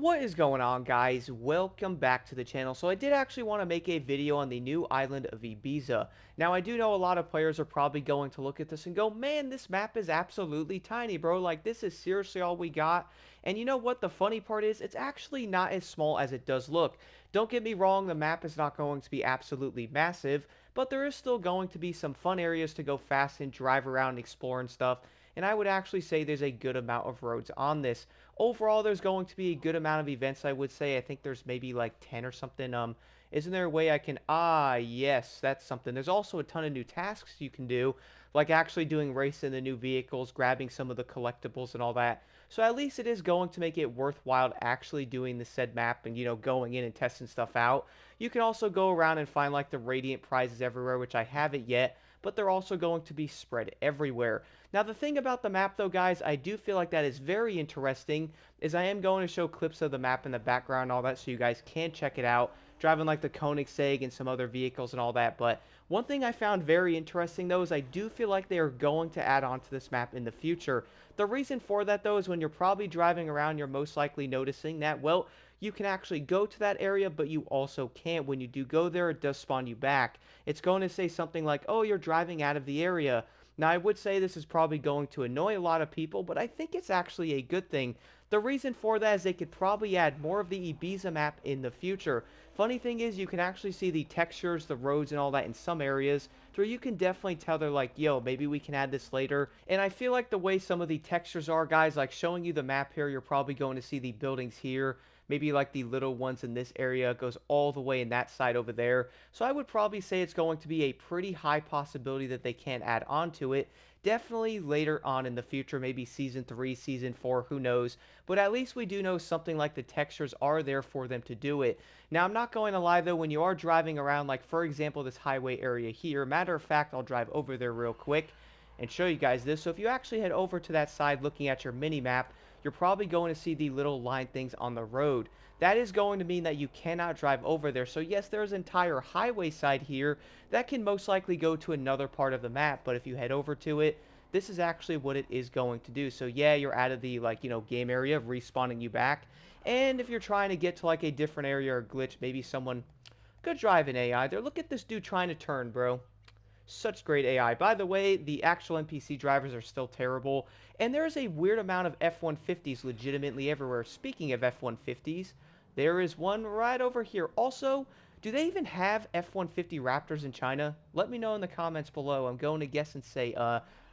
What is going on, guys? Welcome back to the channel. So I did actually want to make a video on the new island of Ibiza. Now, I do know a lot of players are probably going to look at this and go, man, this map is absolutely tiny, bro. Like, this is seriously all we got. And you know what? The funny part is, it's actually not as small as it does look. Don't get me wrong, the map is not going to be absolutely massive, but there is still going to be some fun areas to go fast and drive around and explore and stuff. And I would actually say there's a good amount of roads on this. Overall, there's going to be a good amount of events, I would say. I think there's maybe like 10 or something. Isn't there a way I can... yes, that's something. There's also a ton of new tasks you can do, like actually doing race in the new vehicles, grabbing some of the collectibles and all that. So at least it is going to make it worthwhile actually doing the said map and, going in and testing stuff out. You can also go around and find like the Radiant prizes everywhere, which I haven't yet, but they're also going to be spread everywhere. Now, the thing about the map, though, guys, I do feel like that is very interesting, is I am going to show clips of the map in the background and all that so you guys can check it out, driving like the Koenigsegg and some other vehicles and all that. But one thing I found very interesting, though, is I do feel like they are going to add on to this map in the future. The reason for that, though, is when you're probably driving around, you're most likely noticing that, well, you can actually go to that area, but you also can't. When you do go there, it does spawn you back. It's going to say something like, oh, you're driving out of the area. Now, I would say this is probably going to annoy a lot of people, but I think it's actually a good thing. The reason for that is they could probably add more of the Ibiza map in the future. Funny thing is, you can actually see the textures, the roads, and all that in some areas, where you can definitely tell they're like, yo, maybe we can add this later. And I feel like the way some of the textures are, guys, like showing you the map here, you're probably going to see the buildings here, maybe like the little ones in this area, goes all the way in that side over there. So I would probably say it's going to be a pretty high possibility that they can add on to it. Definitely later on in the future, maybe season 3, season 4, who knows. But at least we do know something like the textures are there for them to do it. Now, I'm not going to lie though, when you are driving around, like for example, this highway area here, matter of fact, I'll drive over there real quick and show you guys this. So if you actually head over to that side looking at your mini map, you're probably going to see the little line things on the road. That is going to mean that you cannot drive over there. So yes, there's an entire highway side here that can most likely go to another part of the map, but if you head over to it, this is actually what it is going to do. So yeah, you're out of the game area, respawning you back. And if you're trying to get to like a different area or glitch, maybe someone could drive an AI there. Look at this dude trying to turn, bro. Such great AI. By the way, the actual NPC drivers are still terrible, and there is a weird amount of F-150s legitimately everywhere. Speaking of F-150s, there is one right over here. Also, do they even have F-150 Raptors in China? Let me know in the comments below. I'm going to guess and say,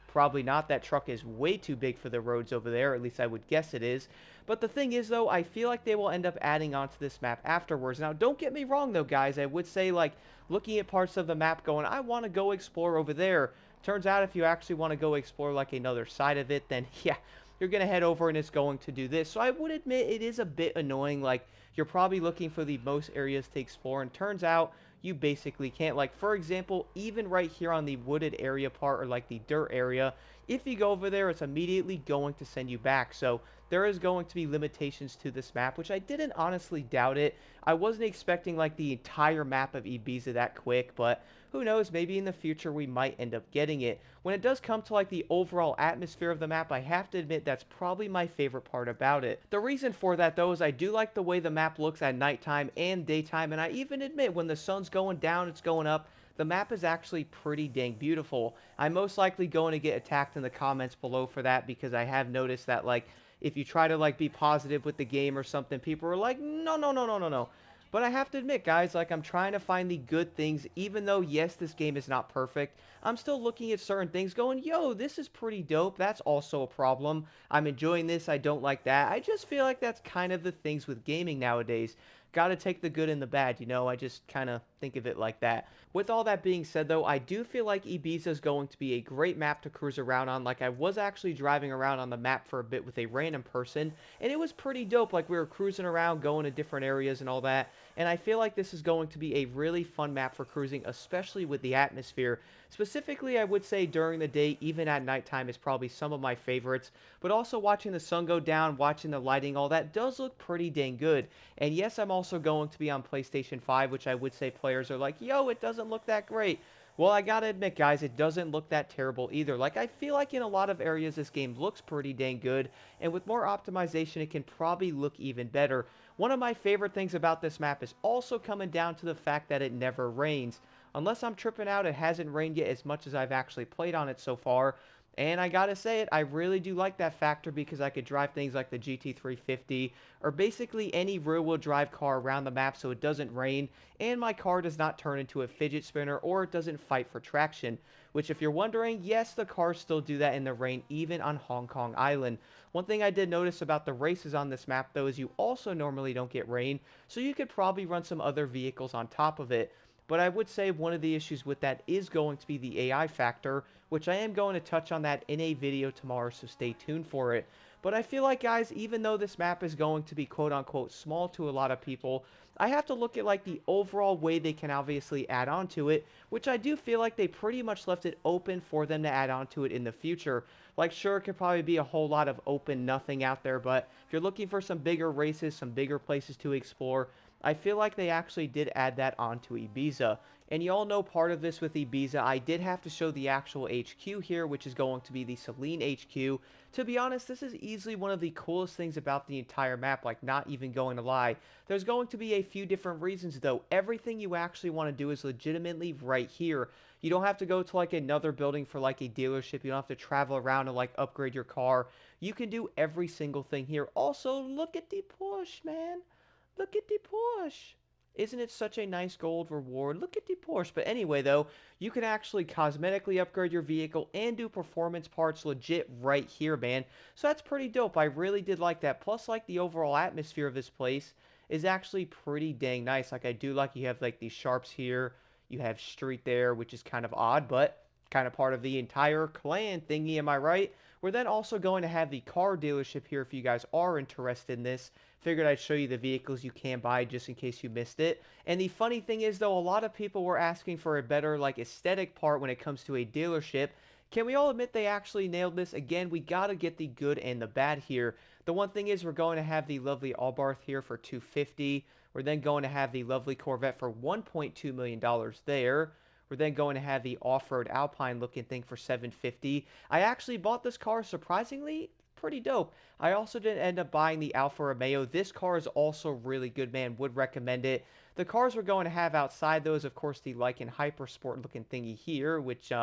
probably not. That truck is way too big for the roads over there, at least I would guess it is. But the thing is, though, I feel like they will end up adding onto this map afterwards. Now, don't get me wrong, though, guys. I would say, like, looking at parts of the map going, I want to go explore over there. Turns out if you actually want to go explore, like, another side of it, then, yeah, you're going to head over and it's going to do this. So I would admit it is a bit annoying. Like, you're probably looking for the most areas to explore, and turns out you basically can't. Like, for example, even right here on the wooded area part, or like the dirt area, if you go over there, it's immediately going to send you back. So there is going to be limitations to this map, which I didn't honestly doubt it. I wasn't expecting like the entire map of Ibiza that quick, but who knows, maybe in the future we might end up getting it. When it does come to like the overall atmosphere of the map, I have to admit that's probably my favorite part about it. The reason for that though is I do like the way the map looks at nighttime and daytime, and I even admit when the sun's going down, it's going up, the map is actually pretty dang beautiful. I'm most likely going to get attacked in the comments below for that, because I have noticed that like if you try to like be positive with the game or something, people are like, no, no, no, no, no, no. But I have to admit, guys, like I'm trying to find the good things, even though, yes, this game is not perfect. I'm still looking at certain things going, yo, this is pretty dope. That's also a problem. I'm enjoying this. I don't like that. I just feel like that's kind of the things with gaming nowadays. Got to take the good and the bad, you know? I just kind of think of it like that. With all that being said, though, I do feel like Ibiza is going to be a great map to cruise around on. Like, I was actually driving around on the map for a bit with a random person, and it was pretty dope. Like, we were cruising around, going to different areas and all that, and I feel like this is going to be a really fun map for cruising, especially with the atmosphere. Specifically, I would say during the day, even at nighttime, is probably some of my favorites, but also watching the sun go down, watching the lighting, all that does look pretty dang good. And yes, I'm also going to be on PlayStation 5, which I would say players are like, yo, it doesn't look that great. Well, I gotta admit, guys, it doesn't look that terrible either. Like, I feel like in a lot of areas, this game looks pretty dang good, and with more optimization, it can probably look even better. One of my favorite things about this map is also coming down to the fact that it never rains. Unless I'm tripping out, it hasn't rained yet as much as I've actually played on it so far. And I gotta say it, I really do like that factor because I could drive things like the GT350 or basically any rear-wheel drive car around the map so it doesn't rain and my car does not turn into a fidget spinner or it doesn't fight for traction. Which if you're wondering, yes, the cars still do that in the rain even on Hong Kong Island. One thing I did notice about the races on this map though is you also normally don't get rain, so you could probably run some other vehicles on top of it. But I would say one of the issues with that is going to be the AI factor, which I am going to touch on that in a video tomorrow, so stay tuned for it. But I feel like, guys, even though this map is going to be quote-unquote small to a lot of people, I have to look at like the overall way they can obviously add on to it, which I do feel like they pretty much left it open for them to add on to it in the future. Like, sure, it could probably be a whole lot of open nothing out there, but if you're looking for some bigger races, some bigger places to explore, I feel like they actually did add that onto Ibiza. And you all know part of this with Ibiza, I did have to show the actual HQ here, which is going to be the Celine HQ. To be honest, this is easily one of the coolest things about the entire map, like not even going to lie. There's going to be a few different reasons though. Everything you actually want to do is legitimately right here. You don't have to go to like another building for like a dealership. You don't have to travel around and like upgrade your car. You can do every single thing here. Also, look at the Porsche, man. Look at the Porsche. Isn't it such a nice gold reward? Look at the Porsche. But anyway, though, you can actually cosmetically upgrade your vehicle and do performance parts legit right here, man. So that's pretty dope. I really did like that. Plus, like, the overall atmosphere of this place is actually pretty dang nice. Like, I do like you have, like, these sharps here. You have street there, which is kind of odd, but kind of part of the entire clan thingy, am I right? We're then also going to have the car dealership here if you guys are interested in this. Figured I'd show you the vehicles you can buy just in case you missed it. And the funny thing is though, a lot of people were asking for a better like aesthetic part when it comes to a dealership. Can we all admit they actually nailed this? Again, we gotta get the good and the bad here. The one thing is we're going to have the lovely Albarth here for $250. We're then going to have the lovely Corvette for $1.2 million there. We're then going to have the off-road Alpine looking thing for $750. I actually bought this car surprisingly pretty dope. I also did end up buying the Alfa Romeo. This car is also really good, man. Would recommend it. The cars we're going to have outside those, of course, the Lycan Hypersport looking thingy here, which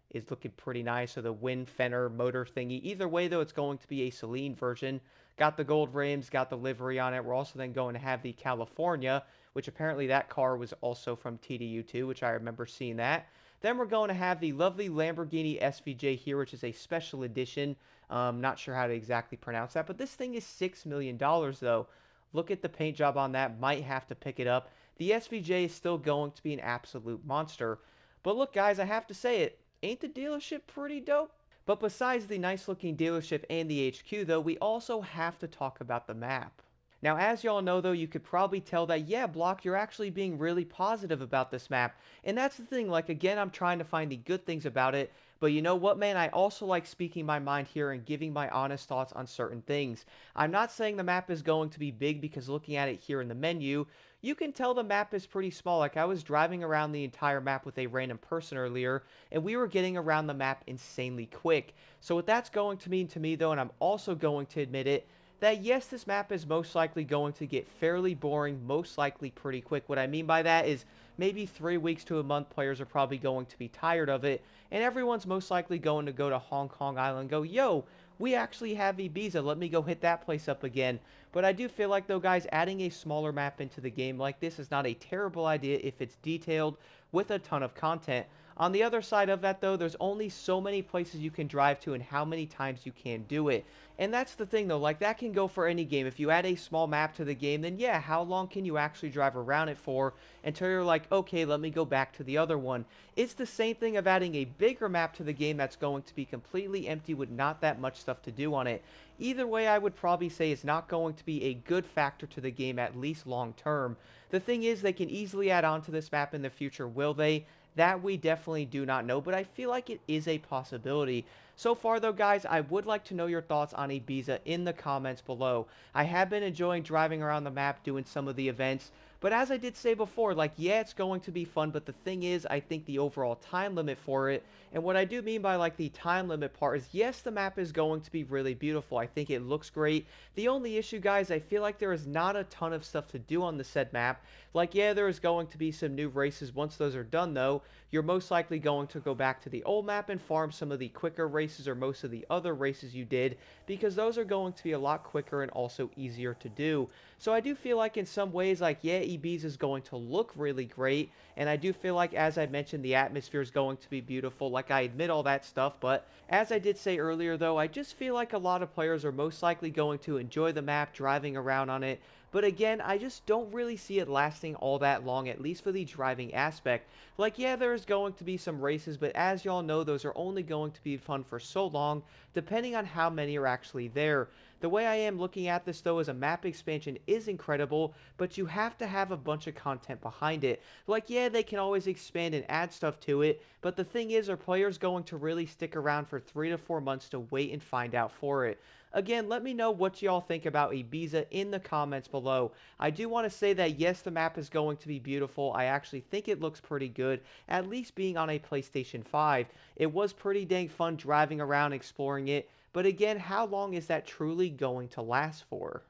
is looking pretty nice. So the Wind Fenner motor thingy. Either way, though, it's going to be a Celine version. Got the gold rims, got the livery on it. We're also then going to have the California, which apparently that car was also from TDU2, which I remember seeing that. Then we're going to have the lovely Lamborghini SVJ here, which is a special edition. Not sure how to exactly pronounce that, but this thing is $6 million though. Look at the paint job on that. Might have to pick it up. The SVJ is still going to be an absolute monster. But look, guys, I have to say it. Ain't the dealership pretty dope? But besides the nice looking dealership and the HQ though, we also have to talk about the map. Now, as y'all know, though, you could probably tell that, yeah, Block, you're actually being really positive about this map. And that's the thing, like, again, I'm trying to find the good things about it. But you know what, man? I also like speaking my mind here and giving my honest thoughts on certain things. I'm not saying the map is going to be big because looking at it here in the menu, you can tell the map is pretty small. Like, I was driving around the entire map with a random person earlier, and we were getting around the map insanely quick. So what that's going to mean to me, though, and I'm also going to admit it, that yes, this map is most likely going to get fairly boring, most likely pretty quick. What I mean by that is maybe 3 weeks to a month, players are probably going to be tired of it, and everyone's most likely going to go to Hong Kong Island and go, yo, we actually have Ibiza, let me go hit that place up again. But I do feel like, though, guys, adding a smaller map into the game like this is not a terrible idea if it's detailed with a ton of content. On the other side of that, though, there's only so many places you can drive to and how many times you can do it. And that's the thing, though, like, that can go for any game. If you add a small map to the game, then yeah, how long can you actually drive around it for until you're like, okay, let me go back to the other one. It's the same thing of adding a bigger map to the game that's going to be completely empty with not that much stuff to do on it. Either way, I would probably say it's not going to be a good factor to the game, at least long term. The thing is, they can easily add on to this map in the future, will they? That we definitely do not know, but I feel like it is a possibility. So far, though, guys, I would like to know your thoughts on Ibiza in the comments below. I have been enjoying driving around the map, doing some of the events, But as I did say before, like, yeah, it's going to be fun, but the thing is, I think the overall time limit for it, and what I do mean by like the time limit part is, yes, the map is going to be really beautiful. I think it looks great. The only issue, guys, I feel like there is not a ton of stuff to do on the said map. Like, yeah, there is going to be some new races. Once those are done, though, you're most likely going to go back to the old map and farm some of the quicker races or most of the other races you did, because those are going to be a lot quicker and also easier to do. So I do feel like in some ways, like, yeah, Ibiza is going to look really great, and I do feel like, as I mentioned, the atmosphere is going to be beautiful. Like, I admit all that stuff, but as I did say earlier, though, I just feel like a lot of players are most likely going to enjoy the map, driving around on it. But again, I just don't really see it lasting all that long, at least for the driving aspect. Like, yeah, there's going to be some races, but as y'all know, those are only going to be fun for so long, depending on how many are actually there. The way I am looking at this, though, is a map expansion is incredible, but you have to have a bunch of content behind it. Like, yeah, they can always expand and add stuff to it, but the thing is, are players going to really stick around for 3 to 4 months to wait and find out for it? Again, let me know what y'all think about Ibiza in the comments below. I do want to say that yes, the map is going to be beautiful. I actually think it looks pretty good, at least being on a PlayStation 5. It was pretty dang fun driving around exploring it, but again, how long is that truly going to last for?